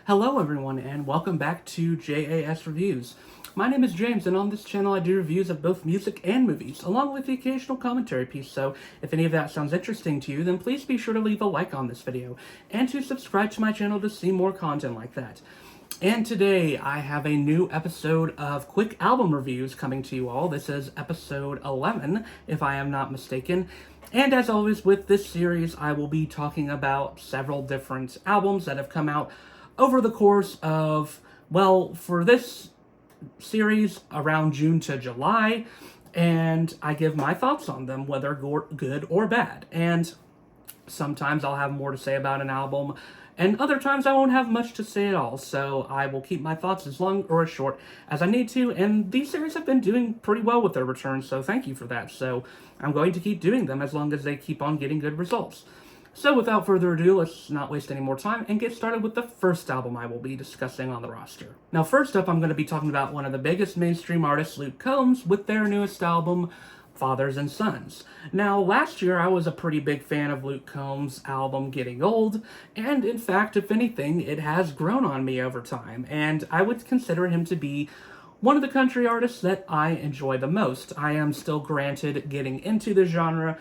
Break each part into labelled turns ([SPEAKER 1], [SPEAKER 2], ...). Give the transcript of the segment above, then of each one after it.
[SPEAKER 1] Hello everyone and welcome back to JAS Reviews. My name is James and on this channel I do reviews of both music and movies, along with the occasional commentary piece, so if any of that sounds interesting to you, then please be sure to leave a like on this video, and to subscribe to my channel to see more content like that. And today I have a new episode of Quick Album Reviews coming to you all. This is episode 11, if I am not mistaken. And as always with this series, I will be talking about several different albums that have come out over the course of, well, for this series, around June to July, and I give my thoughts on them, whether good or bad. And sometimes I'll have more to say about an album, and other times I won't have much to say at all, so I will keep my thoughts as long or as short as I need to, and these series have been doing pretty well with their returns, so thank you for that. So I'm going to keep doing them as long as they keep on getting good results. So without further ado, let's not waste any more time and get started with the first album I will be discussing on the roster. Now first up, I'm going to be talking about one of the biggest mainstream artists, Luke Combs, with their newest album, Fathers and Sons. Now, last year I was a pretty big fan of Luke Combs' album Getting Old, and in fact, if anything, it has grown on me over time, and I would consider him to be one of the country artists that I enjoy the most. I am still granted getting into the genre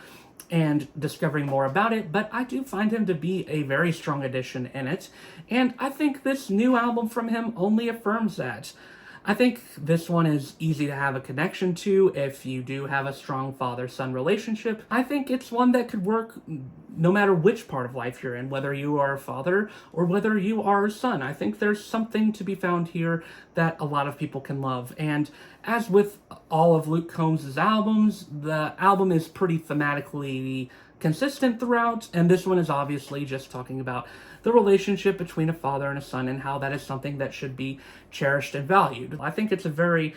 [SPEAKER 1] and discovering more about it, but I do find him to be a very strong addition in it, and I think this new album from him only affirms that. I think this one is easy to have a connection to if you do have a strong father-son relationship. I think it's one that could work no matter which part of life you're in, whether you are a father or whether you are a son. I think there's something to be found here that a lot of people can love. And as with all of Luke Combs' albums, the album is pretty thematically consistent throughout, and this one is obviously just talking about the relationship between a father and a son and how that is something that should be cherished and valued. I think it's a very,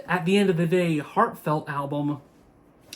[SPEAKER 1] at the end of the day, heartfelt album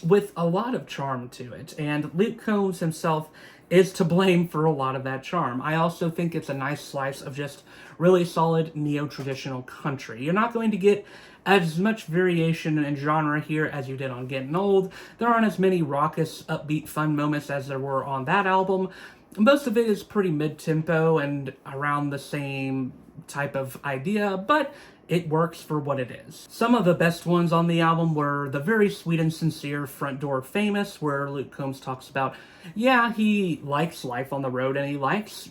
[SPEAKER 1] with a lot of charm to it, and Luke Combs himself is to blame for a lot of that charm. I also think it's a nice slice of just really solid neo-traditional country. You're not going to get as much variation in genre here as you did on Getting Old. There aren't as many raucous, upbeat, fun moments as there were on that album. Most of it is pretty mid-tempo and around the same type of idea, but it works for what it is. Some of the best ones on the album were the very sweet and sincere Front Door Famous, where Luke Combs talks about, yeah, he likes life on the road and he likes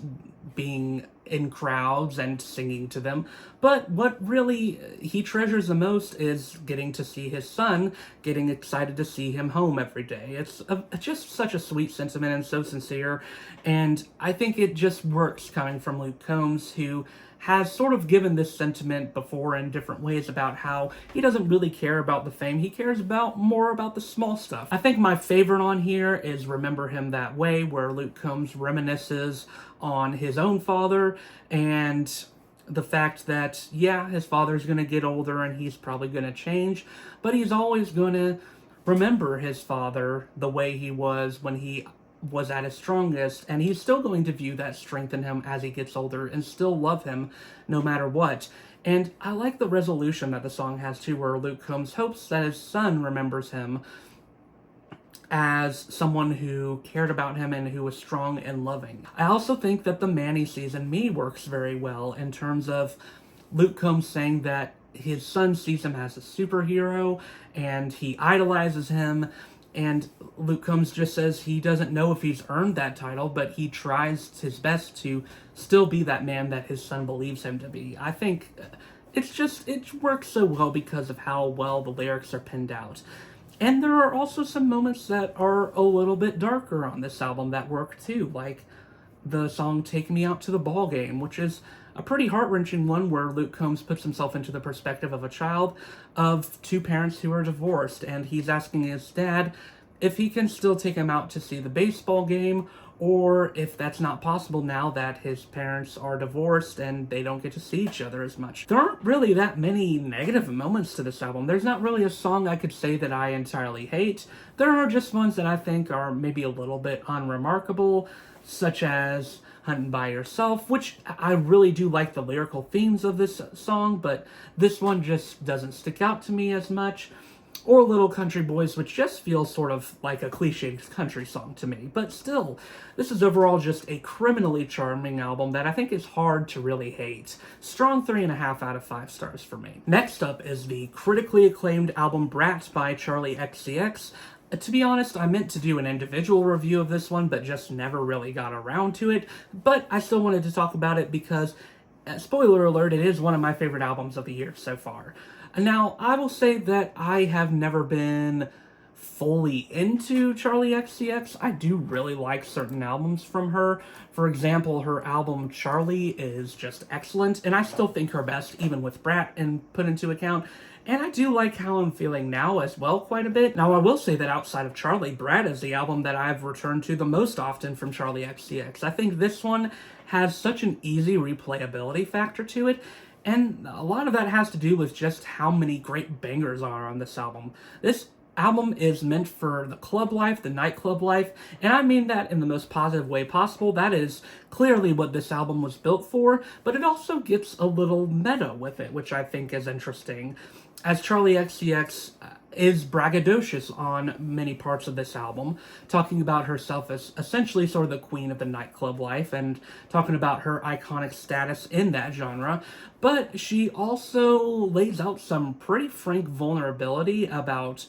[SPEAKER 1] being in crowds and singing to them, but what really he treasures the most is getting to see his son, getting excited to see him home every day. It's just such a sweet sentiment and so sincere, and I think it just works coming from Luke Combs, who has sort of given this sentiment before in different ways about how he doesn't really care about the fame, he cares more about the small stuff. I think my favorite on here is Remember Him That Way, where Luke Combs reminisces on his own father and the fact that, yeah, his father's gonna get older and he's probably gonna change, but he's always gonna remember his father the way he was when he was at his strongest, and he's still going to view that strength in him as he gets older and still love him no matter what. And I like the resolution that the song has too, where Luke Combs hopes that his son remembers him as someone who cared about him and who was strong and loving. I also think that the Man He Sees in Me works very well in terms of Luke Combs saying that his son sees him as a superhero and he idolizes him, and Luke Combs just says he doesn't know if he's earned that title, but he tries his best to still be that man that his son believes him to be. I think it works so well because of how well the lyrics are pinned out. And there are also some moments that are a little bit darker on this album that work too, like the song Take Me Out to the Ball Game, which is a pretty heart-wrenching one where Luke Combs puts himself into the perspective of a child of two parents who are divorced, and he's asking his dad if he can still take him out to see the baseball game, or if that's not possible now that his parents are divorced and they don't get to see each other as much. There aren't really that many negative moments to this album. There's not really a song I could say that I entirely hate. There are just ones that I think are maybe a little bit unremarkable, such as Hunting by Yourself, which I really do like the lyrical themes of this song, but this one just doesn't stick out to me as much. or Little Country Boys, which just feels sort of like a cliche country song to me. But still, this is overall just a criminally charming album that I think is hard to really hate. Strong 3.5 out of 5 stars for me. Next up is the critically acclaimed album Brat by Charli XCX. To be honest, I meant to do an individual review of this one, but just never really got around to it. But I still wanted to talk about it because, spoiler alert, it is one of my favorite albums of the year so far. Now, I will say that I have never been fully into Charli XCX. I do really like certain albums from her. For example, her album Charli is just excellent, and I still think her best, even with Brat put into account. And I do like How I'm Feeling Now as well quite a bit. Now, I will say that outside of Charli, Brat is the album that I've returned to the most often from Charli XCX. I think this one has such an easy replayability factor to it, and a lot of that has to do with just how many great bangers are on this album. This album is meant for the club life, the nightclub life, and I mean that in the most positive way possible. That is clearly what this album was built for, but it also gets a little meta with it, which I think is interesting, as Charli XCX is braggadocious on many parts of this album, talking about herself as essentially sort of the queen of the nightclub life and talking about her iconic status in that genre. But she also lays out some pretty frank vulnerability about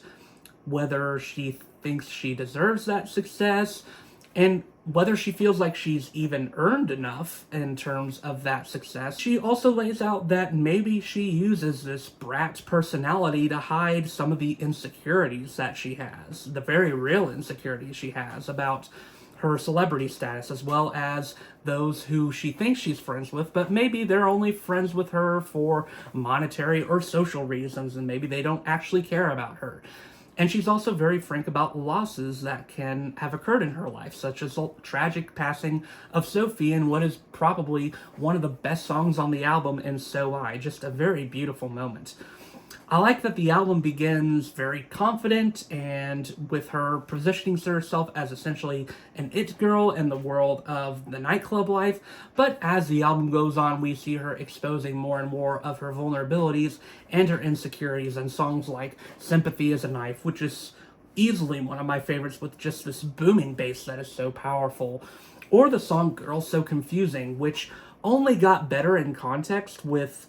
[SPEAKER 1] whether she thinks she deserves that success, and whether she feels like she's even earned enough in terms of that success. She also lays out that maybe she uses this Brat personality to hide some of the insecurities that she has, the very real insecurities she has about her celebrity status, as well as those who she thinks she's friends with, but maybe they're only friends with her for monetary or social reasons, and maybe they don't actually care about her. And she's also very frank about losses that can have occurred in her life, such as the tragic passing of Sophie in what is probably one of the best songs on the album, And So I. Just a very beautiful moment. I like that the album begins very confident and with her positioning herself as essentially an it girl in the world of the nightclub life, but as the album goes on, we see her exposing more and more of her vulnerabilities and her insecurities in songs like Sympathy is a Knife, which is easily one of my favorites with just this booming bass that is so powerful, or the song Girl So Confusing, which only got better in context with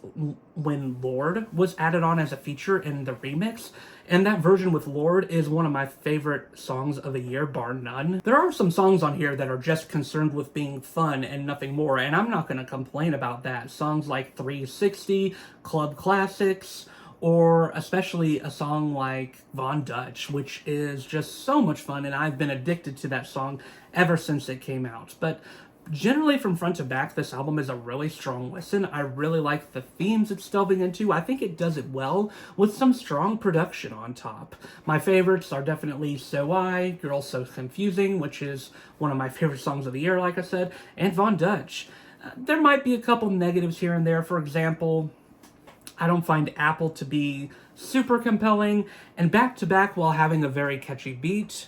[SPEAKER 1] when Lorde was added on as a feature in the remix, and that version with Lorde is one of my favorite songs of the year, bar none. There are some songs on here that are just concerned with being fun and nothing more, and I'm not going to complain about that. Songs like 360, Club Classics, or especially a song like Von Dutch, which is just so much fun, and I've been addicted to that song ever since it came out. But generally, from front to back, this album is a really strong listen. I really like the themes it's delving into. I think it does it well with some strong production on top. My favorites are definitely So I, Girl So Confusing, which is one of my favorite songs of the year, like I said, and Von Dutch. There might be a couple negatives here and there. For example, I don't find Apple to be super compelling, and Back to Back, while having a very catchy beat,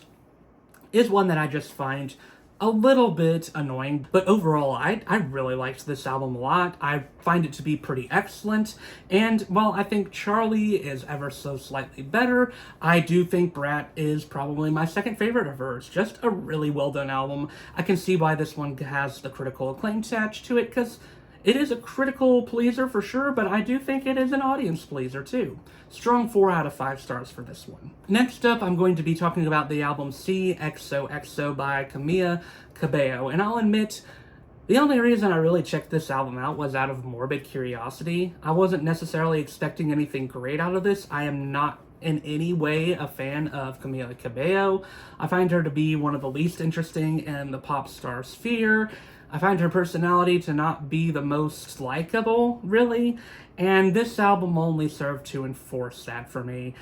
[SPEAKER 1] is one that I just find a little bit annoying. But overall, I really liked this album a lot. I find it to be pretty excellent, and while I think Charli is ever so slightly better, I do think Brat is probably my second favorite of hers. Just a really well done album. I can see why this one has the critical acclaim attached to it, because it is a critical pleaser for sure, but I do think it is an audience pleaser too. Strong 4 out of 5 stars for this one. Next up, I'm going to be talking about the album XOXO by Camila Cabello, and I'll admit, the only reason I really checked this album out was out of morbid curiosity. I wasn't necessarily expecting anything great out of this. I am not in any way a fan of Camila Cabello. I find her to be one of the least interesting in the pop star sphere. I find her personality to not be the most likable, really, and this album only served to enforce that for me.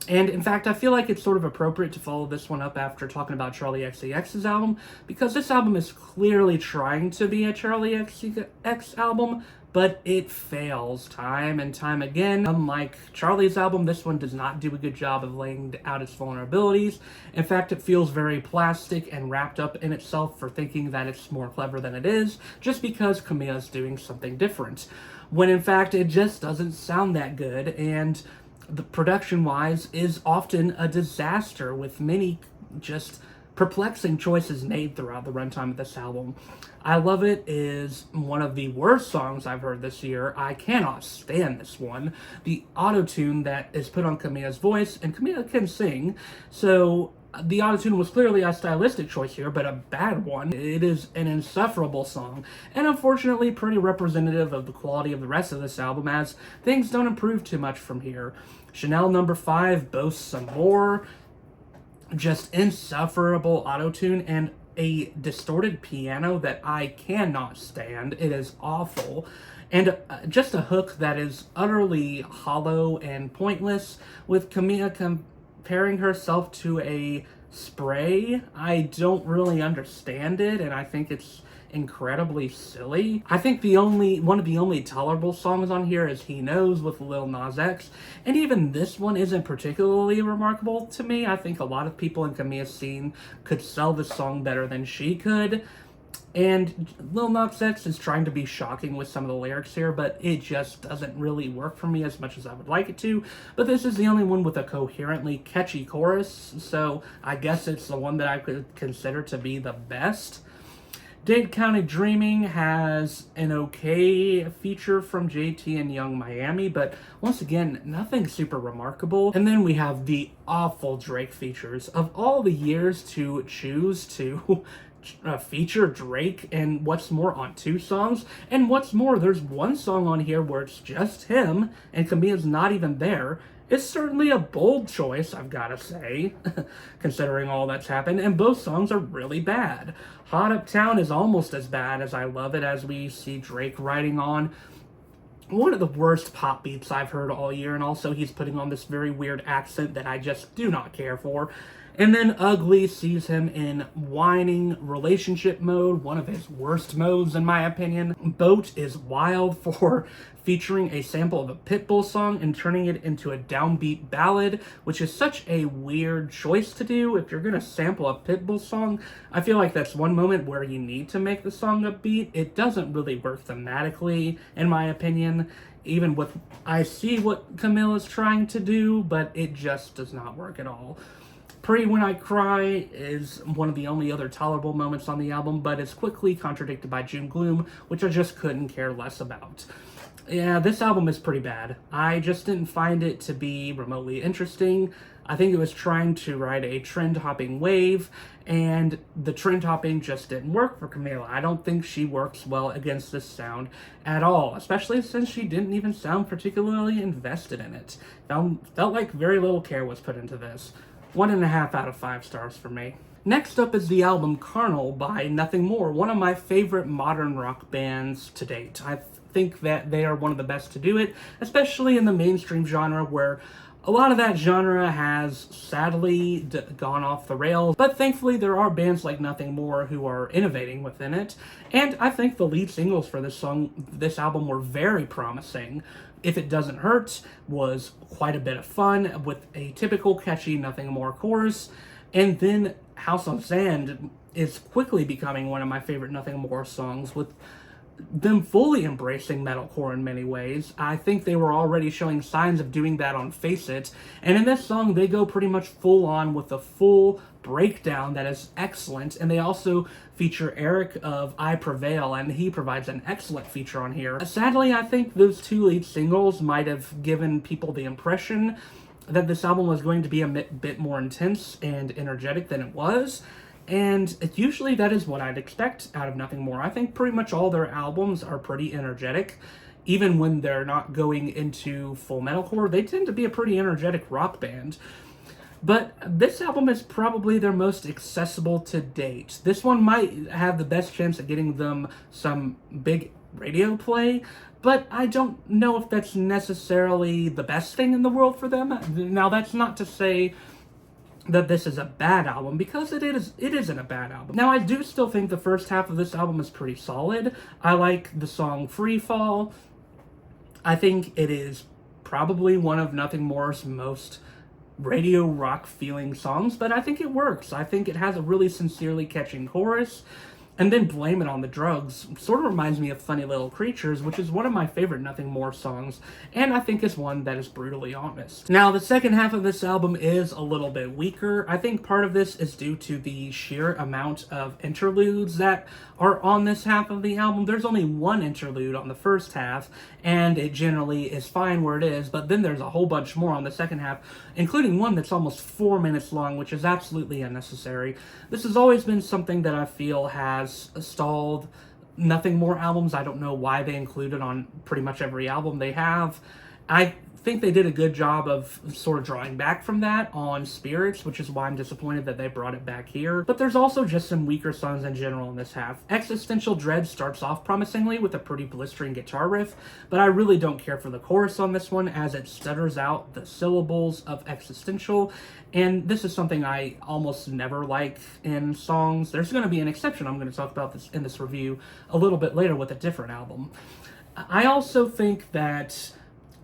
[SPEAKER 1] And in fact, I feel like it's sort of appropriate to follow this one up after talking about Charli XCX's album, because this album is clearly trying to be a Charli XCX album, but it fails time and time again. Unlike Charli's album, this one does not do a good job of laying out its vulnerabilities. In fact, it feels very plastic and wrapped up in itself for thinking that it's more clever than it is, just because Camila's doing something different, when in fact it just doesn't sound that good. And the production-wise is often a disaster, with many just perplexing choices made throughout the runtime of this album. I Love It is one of the worst songs I've heard this year. I cannot stand this one. The auto-tune that is put on Camila's voice, and Camila can sing, so the autotune was clearly a stylistic choice here, but a bad one. It is an insufferable song, and unfortunately pretty representative of the quality of the rest of this album, as things don't improve too much from here. Chanel No. 5 boasts some more just insufferable autotune and a distorted piano that I cannot stand. It is awful. And just a hook that is utterly hollow and pointless, with Camila comparing herself to a spray. I don't really understand it, and I think it's incredibly silly. I think one of the only tolerable songs on here is He Knows with Lil Nas X, and even this one isn't particularly remarkable to me. I think a lot of people in Camila's scene could sell this song better than she could, and Lil Nas X is trying to be shocking with some of the lyrics here, but it just doesn't really work for me as much as I would like it to. But this is the only one with a coherently catchy chorus, so I guess it's the one that I could consider to be the best. Dade County Dreaming has an okay feature from JT and Young Miami, but once again, nothing super remarkable. And then we have the awful Drake features. Of all the years to choose to feature Drake and What's More on 2 songs, and what's more, there's one song on here where it's just him, and Camila's not even there. It's certainly a bold choice, I've gotta say, considering all that's happened, and both songs are really bad. Hot Uptown is almost as bad as I Love It, as we see Drake writing on one of the worst pop beats I've heard all year, and also he's putting on this very weird accent that I just do not care for. And then Ugly sees him in whining relationship mode, one of his worst modes in my opinion. Boat is wild for featuring a sample of a Pitbull song and turning it into a downbeat ballad, which is such a weird choice to do. If you're gonna sample a Pitbull song, I feel like that's one moment where you need to make the song upbeat. It doesn't really work thematically, in my opinion, even with, I see what Camila's trying to do, but it just does not work at all. Pray When I Cry is one of the only other tolerable moments on the album, but it's quickly contradicted by June Gloom, which I just couldn't care less about. Yeah, this album is pretty bad. I just didn't find it to be remotely interesting. I think it was trying to ride a trend-hopping wave, and the trend-hopping just didn't work for Camila. I don't think she works well against this sound at all, especially since she didn't even sound particularly invested in it. Felt like very little care was put into this. 1.5 out of 5 stars for me. Next up is the album Carnal by Nothing More, one of my favorite modern rock bands to date. I think that they are one of the best to do it, especially in the mainstream genre, where a lot of that genre has sadly gone off the rails, but thankfully there are bands like Nothing More who are innovating within it, and I think the lead singles for this album were very promising. If It Doesn't Hurt was quite a bit of fun, with a typical catchy Nothing More chorus, and then House on Sand is quickly becoming one of my favorite Nothing More songs, with them fully embracing metalcore in many ways. I think they were already showing signs of doing that on Face It, and in this song they go pretty much full on with a full breakdown that is excellent, and they also feature Eric of I Prevail, and he provides an excellent feature on here. Sadly, I think those 2 lead singles might have given people the impression that this album was going to be a bit more intense and energetic than it was, and usually that is what I'd expect out of Nothing More. I think pretty much all their albums are pretty energetic. Even when they're not going into full metalcore, they tend to be a pretty energetic rock band. But this album is probably their most accessible to date. This one might have the best chance at getting them some big radio play, but I don't know if that's necessarily the best thing in the world for them. Now, that's not to say that this is a bad album, because it isn't a bad album. Now, I do still think the first half of this album is pretty solid. I like the song Free Fall. I think it is probably one of Nothing More's most radio rock feeling songs, but I think it works. I think it has a really sincerely catching chorus. and then blame it on the drugs sort of reminds me of Funny Little Creatures, which is one of my favorite Nothing More songs, and I think is one that is brutally honest. Now, the second half of this album is a little bit weaker. I think part of this is due to the sheer amount of interludes that are on this half of the album. There's only one interlude on the first half, and it generally is fine where it is, but then there's a whole bunch more on the second half, including one that's almost 4 minutes long, which is absolutely unnecessary. This has always been something that I feel has stalled Nothing More albums. I don't know why they include it on pretty much every album they have. I think they did a good job of sort of drawing back from that on Spirits, which is why I'm disappointed that they brought it back here. But there's also just some weaker songs in general in this half. Existential Dread starts off promisingly with a pretty blistering guitar riff, but I really don't care for the chorus on this one as it stutters out the syllables of existential, and this is something I almost never like in songs. There's going to be an exception. I'm going to talk about this in this review a little bit later with a different album. I also think that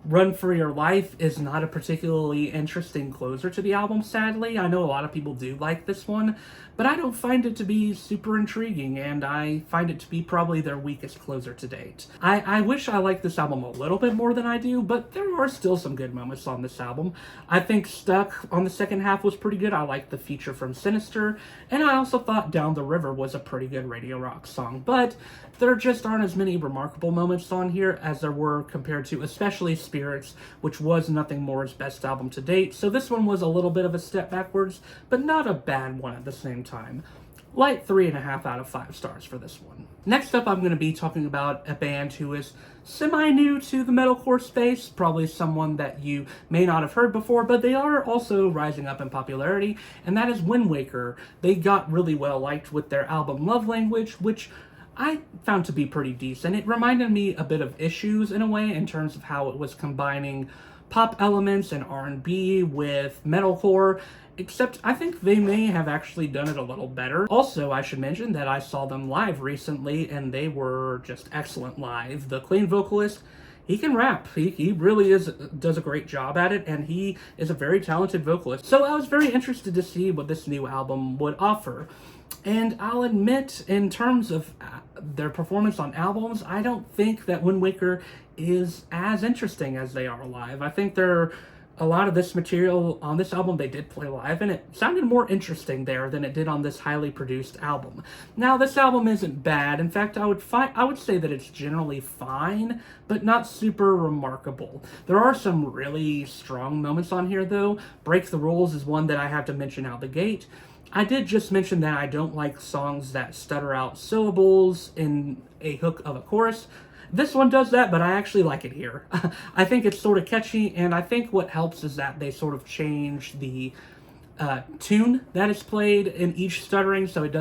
[SPEAKER 1] Run For Your Life is not a particularly interesting closer to the album, sadly. I know a lot of people do like this one, but I don't find it to be super intriguing, and I find it to be probably their weakest closer to date. I wish I liked this album a little bit more than I do, but there are still some good moments on this album. I think Stuck on the second half was pretty good. I liked the feature from Sinister, and I also thought Down the River was a pretty good radio rock song, but there just aren't as many remarkable moments on here as there were compared to especially Spirits, which was Nothing More's best album to date, so this one was a little bit of a step backwards, but not a bad one at the same time. Light 3.5 out of 5 stars for this one. Next up, I'm going to be talking about a band who is semi-new to the metalcore space, probably someone that you may not have heard before, but they are also rising up in popularity, and that is Windwaker. They got really well liked with their album Love Language, which I found to be pretty decent. It reminded me a bit of Issues in a way in terms of how it was combining pop elements and R&B with metalcore, except I think they may have actually done it a little better. Also, I should mention that I saw them live recently, and they were just excellent live. The clean vocalist, he can rap. He really does a great job at it, and he is a very talented vocalist. So I was very interested to see what this new album would offer. And I'll admit, in terms of their performance on albums, I don't think that Windwaker is as interesting as they are live. I think a lot of this material on this album they did play live, and it sounded more interesting there than it did on this highly produced album. Now, this album isn't bad. In fact, I would say that it's generally fine, but not super remarkable. There are some really strong moments on here, though. Break the Rules is one that I have to mention out the gate. I did just mention that I don't like songs that stutter out syllables in a hook of a chorus. This one does that, but I actually like it here. I think it's sort of catchy, and I think what helps is that they sort of change the tune that is played in each stuttering, so it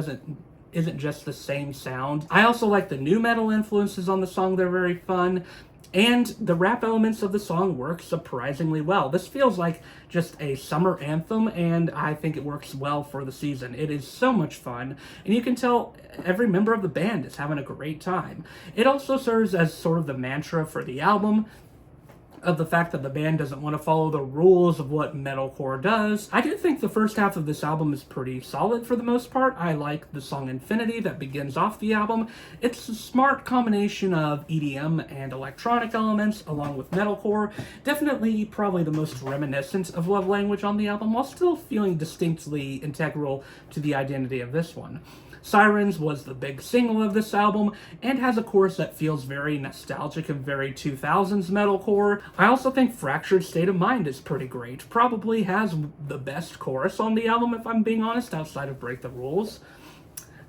[SPEAKER 1] isn't just the same sound. I also like the nu metal influences on the song. They're very fun. And the rap elements of the song work surprisingly well. This feels like just a summer anthem, and I think it works well for the season. It is so much fun, and you can tell every member of the band is having a great time. It also serves as sort of the mantra for the album, of the fact that the band doesn't want to follow the rules of what metalcore does. I do think the first half of this album is pretty solid for the most part. I like the song Infinity that begins off the album. It's a smart combination of EDM and electronic elements along with metalcore. Definitely probably the most reminiscent of Love Language on the album, while still feeling distinctly integral to the identity of this one. Sirens was the big single of this album, and has a chorus that feels very nostalgic and very 2000s metalcore. I also think Fractured State of Mind is pretty great. Probably has the best chorus on the album, if I'm being honest, outside of Break the Rules.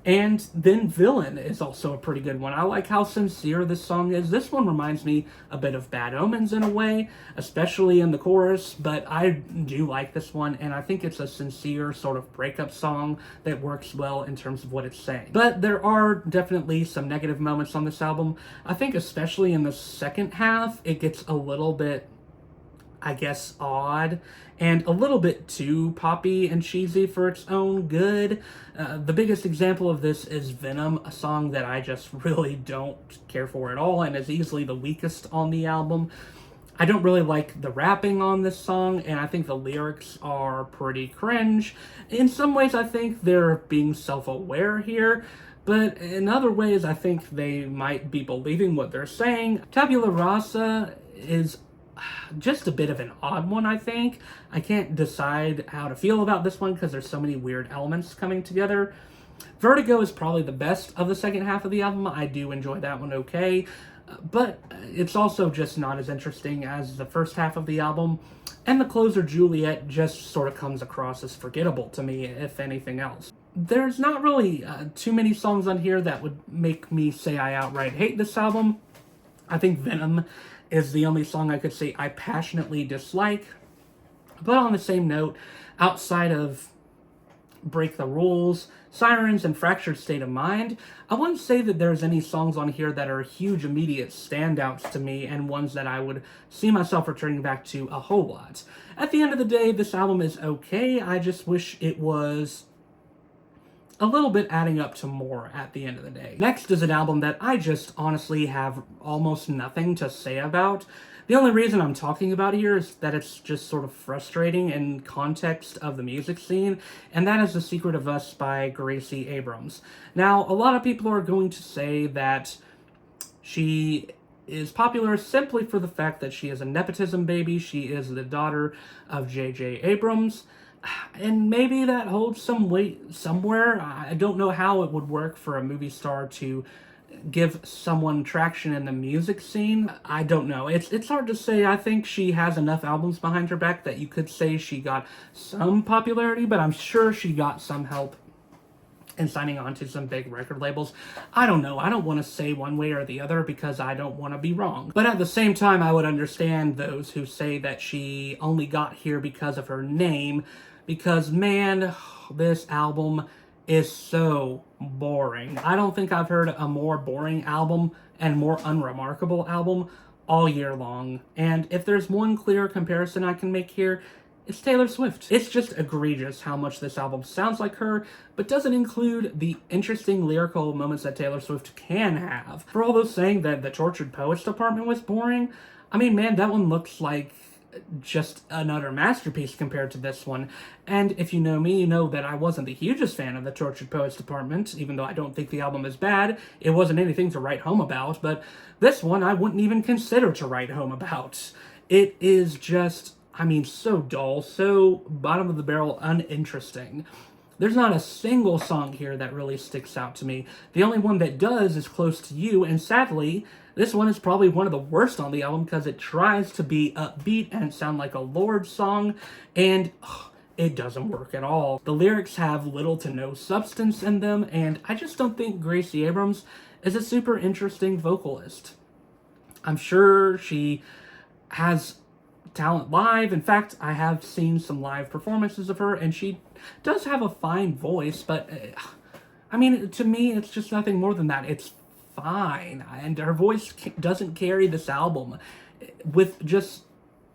[SPEAKER 1] And then Villain is also a pretty good one. I like how sincere this song is. This one reminds me a bit of Bad Omens in a way, especially in the chorus, but I do like this one, and I think it's a sincere sort of breakup song that works well in terms of what it's saying. But there are definitely some negative moments on this album. I think especially in the second half, it gets a little bit, I guess, odd and a little bit too poppy and cheesy for its own good. The biggest example of this is Venom, a song that I just really don't care for at all and is easily the weakest on the album. I don't really like the rapping on this song, and I think the lyrics are pretty cringe. In some ways, I think they're being self-aware here, but in other ways I think they might be believing what they're saying. Tabula Rasa is just a bit of an odd one, I think. I can't decide how to feel about this one because there's so many weird elements coming together. Vertigo is probably the best of the second half of the album. I do enjoy that one okay, but it's also just not as interesting as the first half of the album. And the closer, Juliet, just sort of comes across as forgettable to me, if anything else. There's not really too many songs on here that would make me say I outright hate this album. I think Venom is the only song I could say I passionately dislike. But on the same note, outside of Break the Rules, Sirens, and Fractured State of Mind, I wouldn't say that there's any songs on here that are huge immediate standouts to me and ones that I would see myself returning back to a whole lot. At the end of the day, this album is okay. I just wish it was a little bit adding up to more at the end of the day. Next is an album that I just honestly have almost nothing to say about. The only reason I'm talking about it here is that it's just sort of frustrating in context of the music scene, and that is The Secret of Us by Gracie Abrams. Now, a lot of people are going to say that she is popular simply for the fact that she is a nepotism baby. She is the daughter of J.J. Abrams. And maybe that holds some weight somewhere. I don't know how it would work for a movie star to give someone traction in the music scene. I don't know. It's hard to say. I think she has enough albums behind her back that you could say she got some popularity, but I'm sure she got some help in signing on to some big record labels. I don't know. I don't want to say one way or the other because I don't want to be wrong. But at the same time, I would understand those who say that she only got here because of her name. Because, man, this album is so boring. I don't think I've heard a more boring album and more unremarkable album all year long. And if there's one clear comparison I can make here, it's Taylor Swift. It's just egregious how much this album sounds like her, but doesn't include the interesting lyrical moments that Taylor Swift can have. For all those saying that the Tortured Poets department was boring, I mean, man, that one looks like just an utter masterpiece compared to this one. And if you know me, you know that I wasn't the hugest fan of the Tortured Poets department, even though I don't think the album is bad. It wasn't anything to write home about, but this one I wouldn't even consider to write home about. It is just, I mean, so dull, so bottom of the barrel uninteresting. There's not a single song here that really sticks out to me. The only one that does is Close to You, and sadly, this one is probably one of the worst on the album because it tries to be upbeat and sound like a Lorde song, and it doesn't work at all. The lyrics have little to no substance in them, and I just don't think Gracie Abrams is a super interesting vocalist. I'm sure she has talent live. In fact, I have seen some live performances of her, and she does have a fine voice, but I mean, to me, it's just nothing more than that. It's fine, and her voice doesn't carry this album with just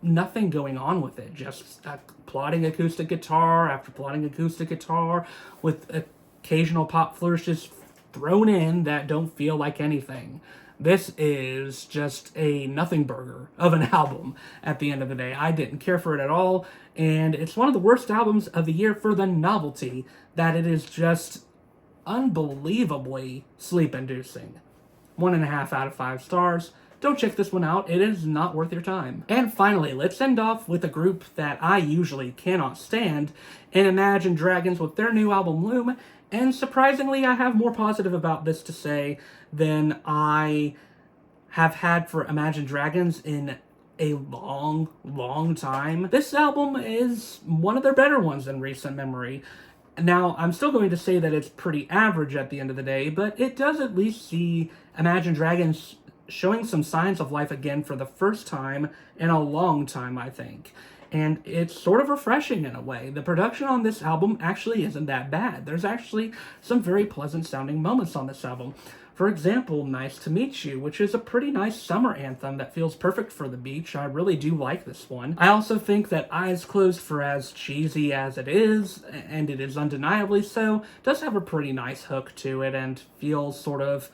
[SPEAKER 1] nothing going on with it. Just plodding acoustic guitar after plodding acoustic guitar with occasional pop flourishes thrown in that don't feel like anything. This is just a nothing burger of an album at the end of the day. I didn't care for it at all, and it's one of the worst albums of the year for the novelty that it is just unbelievably sleep-inducing. 1.5 out of 5 stars. Don't check this one out. It is not worth your time. And finally, let's end off with a group that I usually cannot stand, and Imagine Dragons with their new album Loom. And surprisingly, I have more positive about this to say than I have had for Imagine Dragons in a long, long time. This album is one of their better ones in recent memory. Now, I'm still going to say that it's pretty average at the end of the day, but it does at least see Imagine Dragons showing some signs of life again for the first time in a long time, I think. And it's sort of refreshing in a way. The production on this album actually isn't that bad. There's actually some very pleasant sounding moments on this album. For example, Nice to Meet You, which is a pretty nice summer anthem that feels perfect for the beach. I really do like this one. I also think that Eyes Closed, for as cheesy as it is, and it is undeniably so, does have a pretty nice hook to it and feels sort of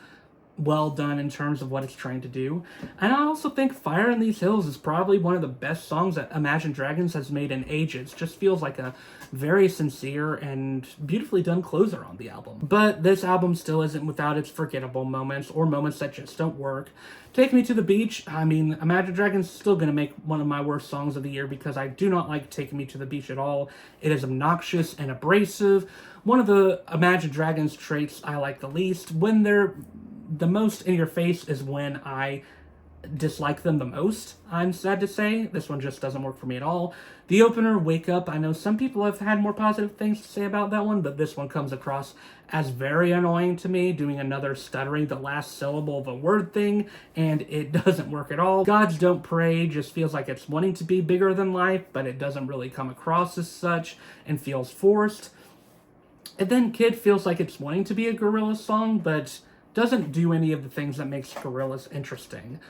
[SPEAKER 1] well done in terms of what it's trying to do. And I also think Fire in These Hills is probably one of the best songs that Imagine Dragons has made in ages. Just feels like a very sincere and beautifully done closer on the album. But this album still isn't without its forgettable moments or moments that just don't work. Take Me to the Beach, I mean, Imagine Dragons is still going to make one of my worst songs of the year because I do not like Taking Me to the Beach at all. It is obnoxious and abrasive. One of the Imagine Dragons traits I like the least. When they're the most in your face is when I dislike them the most, I'm sad to say. This one just doesn't work for me at all. The opener, Wake Up, I know some people have had more positive things to say about that one, but this one comes across as very annoying to me, doing another stuttering the last syllable of a word thing, and it doesn't work at all. Gods Don't Pray just feels like it's wanting to be bigger than life, but it doesn't really come across as such and feels forced. And then Kid feels like it's wanting to be a Gorillaz song, but doesn't do any of the things that makes Gorillaz interesting.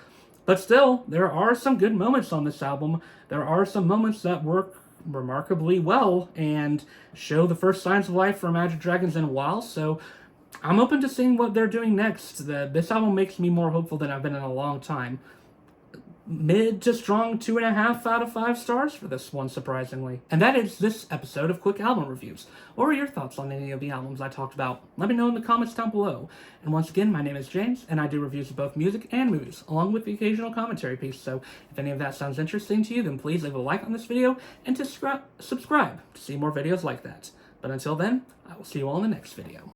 [SPEAKER 1] But still, there are some good moments on this album. There are some moments that work remarkably well and show the first signs of life for Imagine Dragons in a while, so I'm open to seeing what they're doing next. This album makes me more hopeful than I've been in a long time. Mid to strong 2.5 out of 5 stars for this one, surprisingly. And that is this episode of Quick Album Reviews. What were your thoughts on any of the albums I talked about? Let me know in the comments down below. And once again, my name is James, and I do reviews of both music and movies, along with the occasional commentary piece. So if any of that sounds interesting to you, then please leave a like on this video and to subscribe to see more videos like that. But until then, I will see you all in the next video.